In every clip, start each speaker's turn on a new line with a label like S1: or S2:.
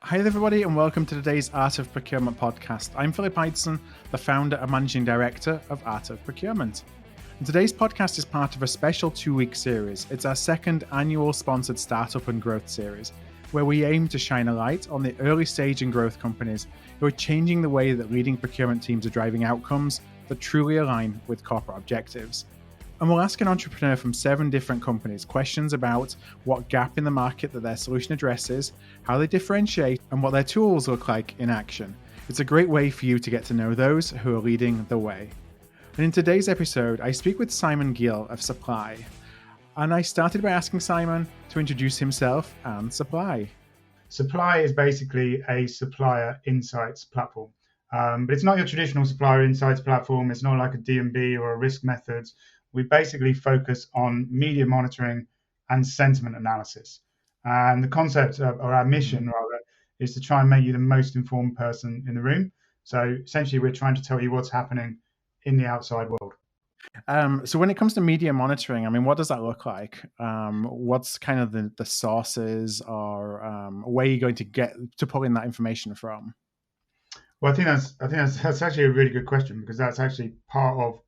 S1: Hi everybody and welcome to today's Art of Procurement podcast. I'm Philip Eidson, the founder and managing director of Art of Procurement. And today's podcast is part of a special 2-week series. It's our second annual sponsored Startup and Growth series, where we aim to shine a light on the early stage and growth companies who are changing the way that leading procurement teams are driving outcomes that truly align with corporate objectives. And we'll ask an entrepreneur from 7 different companies questions about what gap in the market that their solution addresses, how they differentiate, and what their tools look like in action. It's a great way for you to get to know those who are leading the way. And in today's episode, I speak with Simon Geale of Suppleye. And I started by asking Simon to introduce himself and Suppleye.
S2: Suppleye is basically a supplier insights platform. But it's not your traditional supplier insights platform. It's not like a D&B or a risk methods. We basically focus on media monitoring and sentiment analysis. And the concept or our mission rather is to try and make you the most informed person in the room. So essentially we're trying to tell you what's happening in the outside world.
S1: So when it comes to media monitoring, I mean, what does that look like? What's kind of the sources or where you're going to get to pull in that information from?
S2: Well, I think that's actually a really good question, because that's actually part of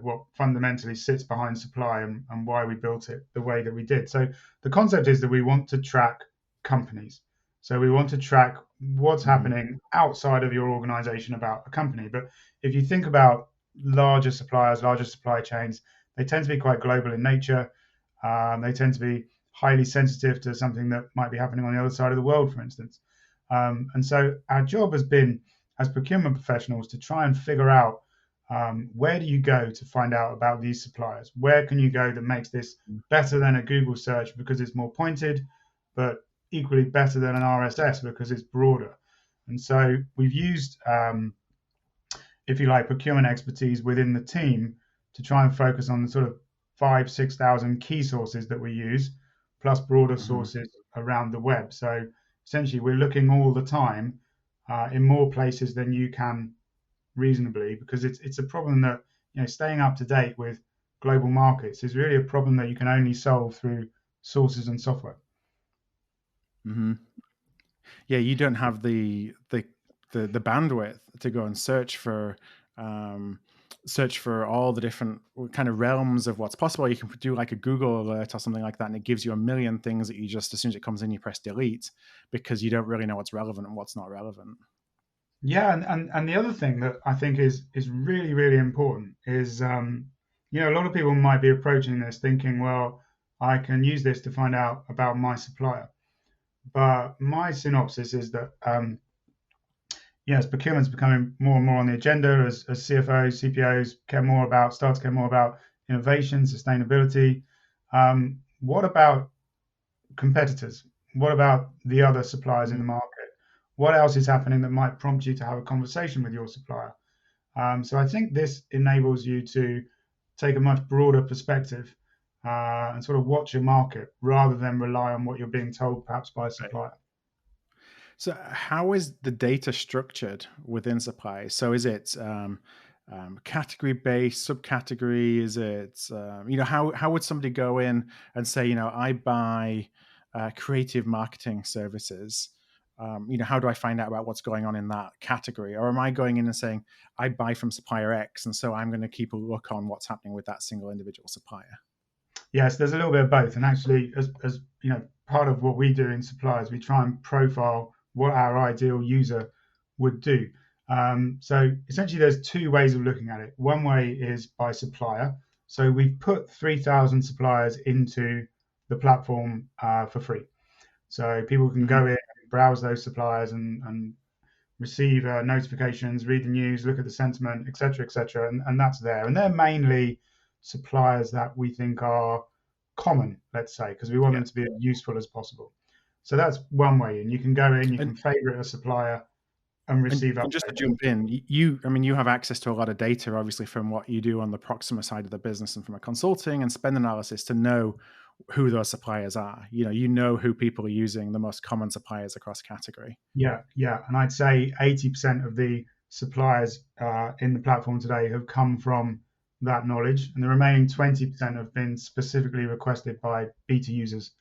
S2: what fundamentally sits behind Suppleye and why we built it the way that we did. So the concept is that we want to track companies. So we want to track what's happening outside of your organization about a company. But if you think about larger suppliers, larger supply chains, they tend to be quite global in nature. They tend to be highly sensitive to something that might be happening on the other side of the world, for instance. And so our job has been, as procurement professionals, to try and figure out where do you go to find out about these suppliers? Where can you go that makes this better than a Google search because it's more pointed, but equally better than an RSS because it's broader? And so we've used, if you like, procurement expertise within the team to try and focus on the sort of 5,000-6,000 key sources that we use, plus broader sources around the web. So essentially we're looking all the time in more places than you can reasonably, because it's a problem that staying up to date with global markets is really a problem that you can only solve through sources and software.
S1: Yeah, you don't have the bandwidth to go and search for all the different kind of realms of what's possible. You can do like a Google alert or something like that, and it gives you a million things that you just, as soon as it comes in, you press delete, because you don't really know what's relevant and what's not relevant.
S2: Yeah, and the other thing that I think is really, really important is, a lot of people might be approaching this thinking, well, I can use this to find out about my supplier. But my synopsis is that, as procurement's becoming more and more on the agenda, as CFOs, CPOs start to care more about innovation, sustainability. What about competitors? What about the other suppliers in the market? What else is happening that might prompt you to have a conversation with your supplier? So I think this enables you to take a much broader perspective and sort of watch your market rather than rely on what you're being told perhaps by a supplier.
S1: So how is the data structured within Suppleye? So is it category-based, subcategory? Is it, how would somebody go in and say, I buy creative marketing services? How do I find out about what's going on in that category? Or am I going in and saying, I buy from supplier X, and so I'm going to keep a look on what's happening with that single individual supplier?
S2: Yes, there's a little bit of both. And actually, as part of what we do in Suppleye is we try and profile what our ideal user would do. So essentially, there's 2 ways of looking at it. One way is by supplier. So we've put 3,000 suppliers into the platform for free. So people can go in, browse those suppliers and receive notifications, read the news, look at the sentiment, et cetera, and that's there. And they're mainly suppliers that we think are common, let's say, because we want them to be as useful as possible. So that's one way in. You can go in, you can favorite a supplier and receive updates.
S1: Just to jump in, you have access to a lot of data, obviously, from what you do on the Proxima side of the business and from a consulting and spend analysis to know who those suppliers are. You know who people are using, the most common suppliers across category.
S2: Yeah. And I'd say 80% of the suppliers in the platform today have come from that knowledge, and the remaining 20% have been specifically requested by beta users.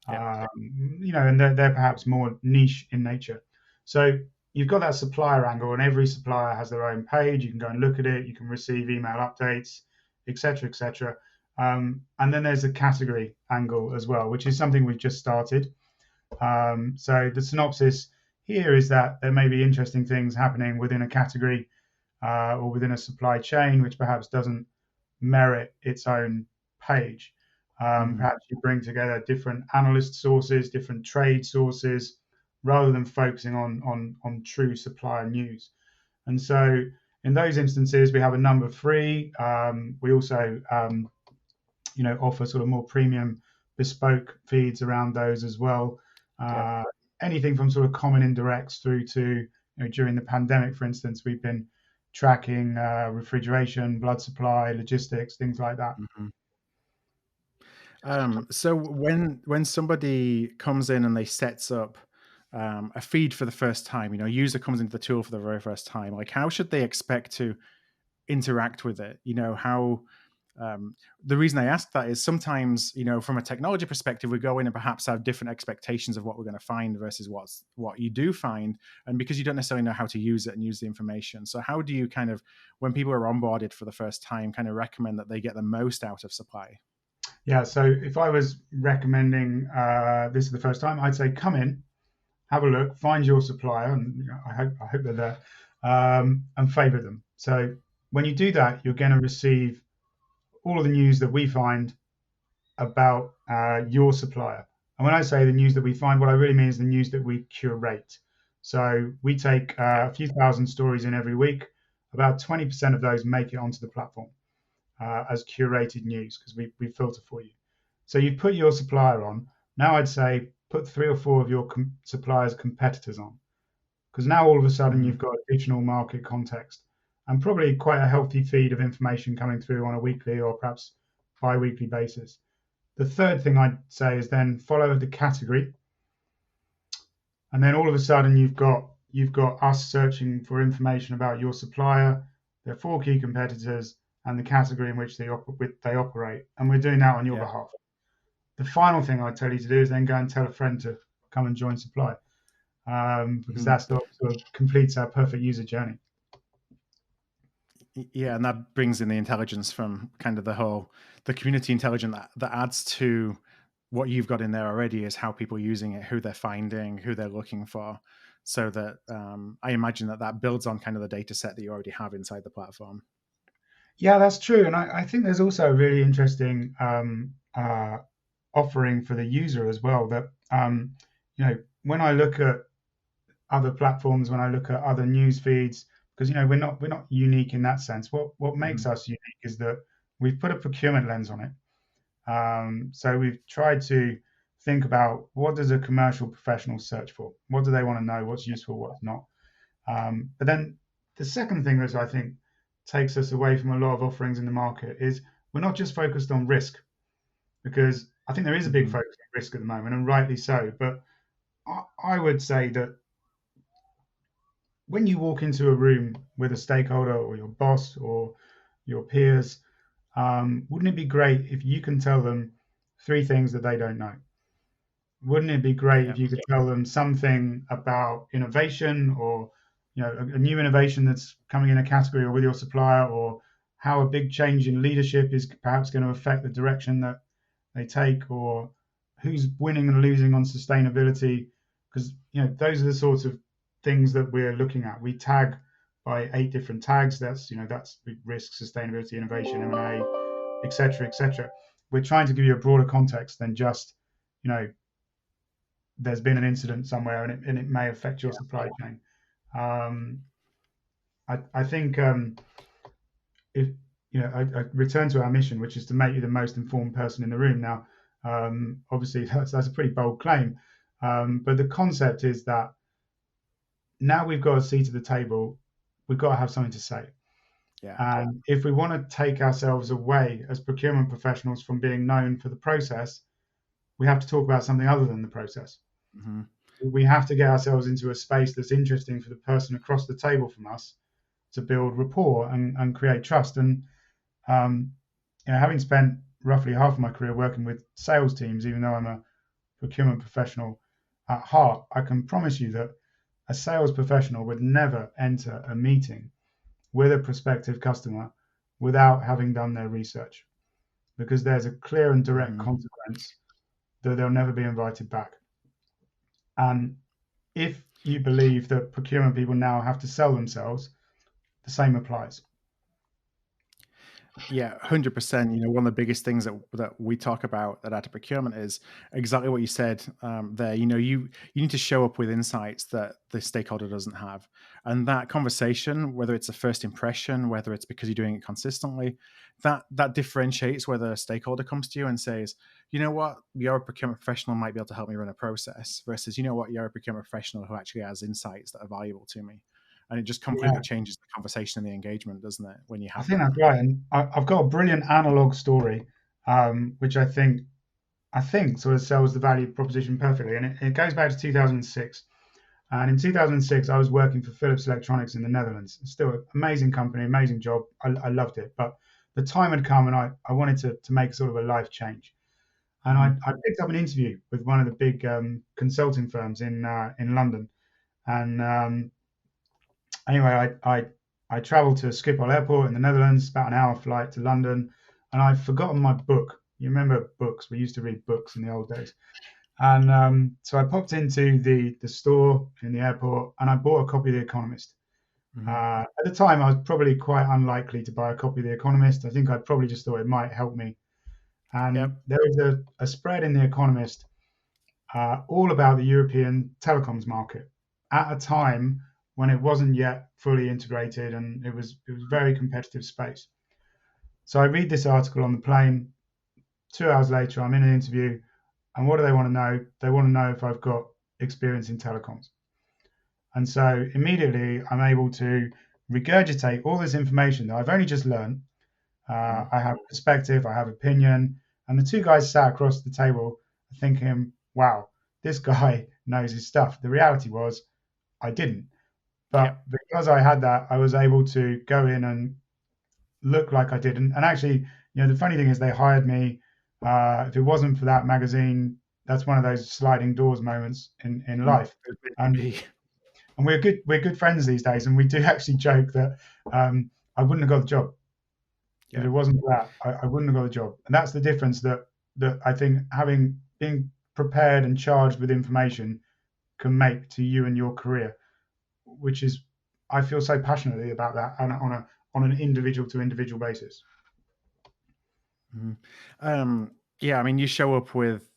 S2: And they're perhaps more niche in nature. So you've got that supplier angle, and every supplier has their own page. You can go and look at it. You can receive email updates, etc., etc. And then there's a category angle as well, which is something we've just started. So the synopsis here is that there may be interesting things happening within a category or within a supply chain, which perhaps doesn't merit its own page. Perhaps you bring together different analyst sources, different trade sources, rather than focusing on true supplier news. And so in those instances, we have a number free. We also offer sort of more premium bespoke feeds around those as well.
S1: Yeah.
S2: Anything from sort of common indirects through to during the pandemic, for instance, we've been tracking refrigeration, blood supply, logistics, things like that.
S1: So when somebody comes in and they sets up a feed for the first time, a user comes into the tool for the very first time, like how should they expect to interact with it? How the reason I ask that is sometimes, from a technology perspective, we go in and perhaps have different expectations of what we're going to find versus what you do find, and because you don't necessarily know how to use it and use the information. So how do you kind of, when people are onboarded for the first time, kind of recommend that they get the most out of Supply?
S2: Yeah, so if I was recommending this for the first time, I'd say come in, have a look, find your supplier, and I hope they're there, and favorite them. So when you do that, you're going to receive all of the news that we find about your supplier. And when I say the news that we find, what I really mean is the news that we curate. So we take a few thousand stories in every week. About 20% of those make it onto the platform as curated news because we filter for you. So you put your supplier on. Now I'd say put 3 or 4 of your suppliers' competitors on, because now all of a sudden you've got additional market context and probably quite a healthy feed of information coming through on a weekly or perhaps bi-weekly basis. The third thing I'd say is then follow the category, and then all of a sudden you've got us searching for information about your supplier, their 4 key competitors, and the category in which they operate, and we're doing that on your behalf. The final thing I'd tell you to do is then go and tell a friend to come and join Supply, because that sort of completes our perfect user journey.
S1: Yeah, and that brings in the intelligence from kind of the community intelligence that adds to what you've got in there already, is how people are using it, who they're finding, who they're looking for, so that I imagine that builds on kind of the data set that you already have inside the platform.
S2: Yeah, that's true. And I think there's also a really interesting offering for the user as well, that when I look at other platforms, when I look at other news feeds, because we're not unique in that sense. What makes us unique is that we've put a procurement lens on it. So we've tried to think about, what does a commercial professional search for? What do they want to know? What's useful? What's not? But then the second thing that I think takes us away from a lot of offerings in the market is we're not just focused on risk, because I think there is a big focus on risk at the moment, and rightly so. But I would say that when you walk into a room with a stakeholder or your boss or your peers, wouldn't it be great if you can tell them 3 things that they don't know? Wouldn't it be great if you could tell them something about innovation, or a new innovation that's coming in a category or with your supplier, or how a big change in leadership is perhaps going to affect the direction that they take, or who's winning and losing on sustainability? Because those are the sorts of things that we're looking at. We tag by 8 different tags. That's risk, sustainability, innovation, M&A, etc., etc. We're trying to give you a broader context than just there's been an incident somewhere and it may affect your supply chain. I think if I return to our mission, which is to make you the most informed person in the room. Now, obviously that's a pretty bold claim, but the concept is that now we've got a seat at the table, we've got to have something to say.
S1: Yeah.
S2: And if we want to take ourselves away as procurement professionals from being known for the process, we have to talk about something other than the process. We have to get ourselves into a space that's interesting for the person across the table from us, to build rapport and create trust. And having spent roughly half of my career working with sales teams, even though I'm a procurement professional at heart, I can promise you that a sales professional would never enter a meeting with a prospective customer without having done their research, because there's a clear and direct consequence that they'll never be invited back. And if you believe that procurement people now have to sell themselves, the same applies.
S1: Yeah, 100%. You know, one of the biggest things that we talk about at Art of Procurement is exactly what you said there. You know, you need to show up with insights that the stakeholder doesn't have, and that conversation, whether it's a first impression, whether it's because you're doing it consistently, that differentiates whether a stakeholder comes to you and says, you know what, you're a procurement professional, might be able to help me run a process, versus, you know what, you're a procurement professional who actually has insights that are valuable to me. And it just completely
S2: Yeah,
S1: changes the conversation and the engagement, doesn't it, when you
S2: I
S1: have
S2: think
S1: that?
S2: that's right. And I've got a brilliant analog story, which I think sort of sells the value proposition perfectly. And it goes back to 2006. And in 2006, I was working for Philips Electronics in the Netherlands. It's still an amazing company, amazing job. I loved it. But the time had come and I wanted to make sort of a life change. And
S1: Mm-hmm.
S2: I picked up an interview with one of the big consulting firms in London. And anyway, I travelled to Schiphol Airport in the Netherlands, about an hour flight to London, and I'd forgotten my book. You remember books? We used to read books in the old days. And so I popped into the store in the airport and I bought a copy of The Economist.
S1: Mm-hmm.
S2: At the time, I was probably quite unlikely to buy a copy of The Economist. I think I probably just thought it might help me. And
S1: Yep.
S2: there was a spread in The Economist all about the European telecoms market at a time when it wasn't yet fully integrated and it was a very competitive space. So I read this article on the plane. 2 hours later, I'm in an interview, and what do they want to know? They want to know if I've got experience in telecoms. And so immediately, I'm able to regurgitate all this information that I've only just learned.
S1: Mm-hmm.
S2: I have perspective, I have opinion, and the two guys sat across the table thinking, "Wow, this guy knows his stuff." The reality was, I didn't. But
S1: Yep.
S2: because I had that, I was able to go in and look like I did. And actually, the funny thing is, they hired me. If it wasn't for that magazine, that's one of those sliding doors moments in
S1: Mm.
S2: life.
S1: It's meant to
S2: And
S1: be.
S2: and we're good friends these days, and we do actually joke that I wouldn't have got the job if
S1: Yeah.
S2: it wasn't for that. I wouldn't have got the job, and that's the difference that I think being prepared and charged with information can make to you and your career, which is I feel so passionately about that on an individual to individual basis.
S1: Mhm. Yeah, I mean, you show up with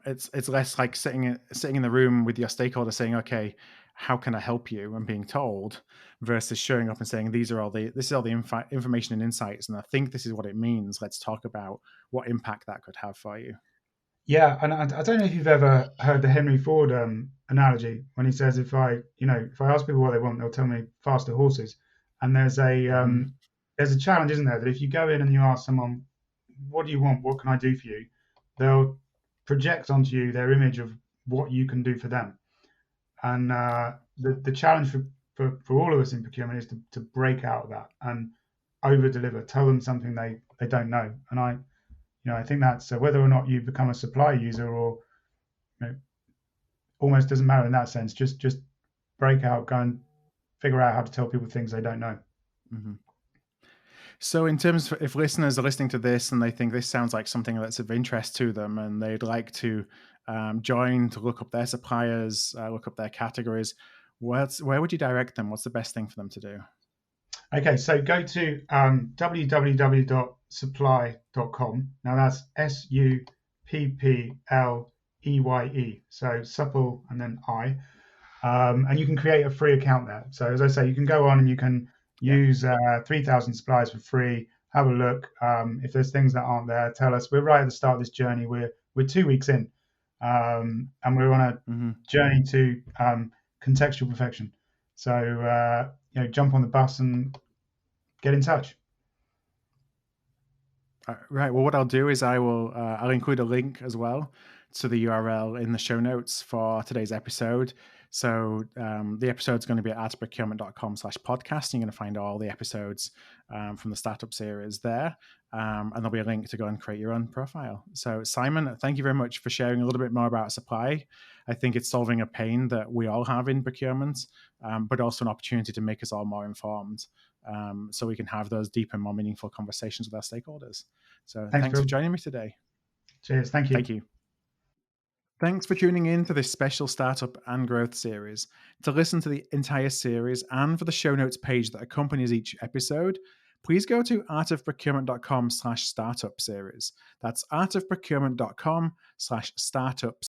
S1: it's less like sitting in the room with your stakeholder saying, "Okay, how can I help you?" and being told, versus showing up and saying, this is all the information and insights, and I think this is what it means. Let's talk about what impact that could have for you.
S2: Yeah, and I don't know if you've ever heard the Henry Ford analogy when he says if I ask people what they want, they'll tell me faster horses. And
S1: Hmm.
S2: there's a challenge, isn't there, that if you go in and you ask someone, "What do you want? What can I do for you?" They'll project onto you their image of what you can do for them. And the challenge for all of us in procurement is to break out of that and over deliver, tell them something they don't know. And I think that's whether or not you become a supply user or almost doesn't matter in that sense. Just break out, go and figure out how to tell people things they don't know.
S1: Hmm. So, in terms of if listeners are listening to this and they think this sounds like something that's of interest to them, and they'd like to join to look up their suppliers, look up their categories, where would you direct them? What's the best thing for them to do?
S2: Okay, so go to www.suppleye.com. Now that's SUPPLEYE. So supple and then I. And you can create a free account there. So as I say, you can go on and you can
S1: Yeah.
S2: use 3,000 suppliers for free. Have a look. If there's things that aren't there, tell us. We're right at the start of this journey. We're 2 weeks in, and we're on a
S1: Hmm.
S2: journey to contextual perfection. So jump on the bus and get in touch.
S1: Right. Well, what I'll do is I'll include a link as well to the URL in the show notes for today's episode. So the episode's going to be at artofprocurement.com/podcast. You're going to find all the episodes from the startup series there. And there'll be a link to go and create your own profile. So Simon, thank you very much for sharing a little bit more about Suppleye. I think it's solving a pain that we all have in procurement, but also an opportunity to make us all more informed, so we can have those deeper, more meaningful conversations with our stakeholders. So thanks
S2: Bill.
S1: for joining me today.
S2: Cheers. Thank you.
S1: Thank you. Thanks for tuning in to this special Startup and Growth series. To listen to the entire series and for the show notes page that accompanies each episode, please go to artofprocurement.com/startup series. That's artofprocurement.com/startup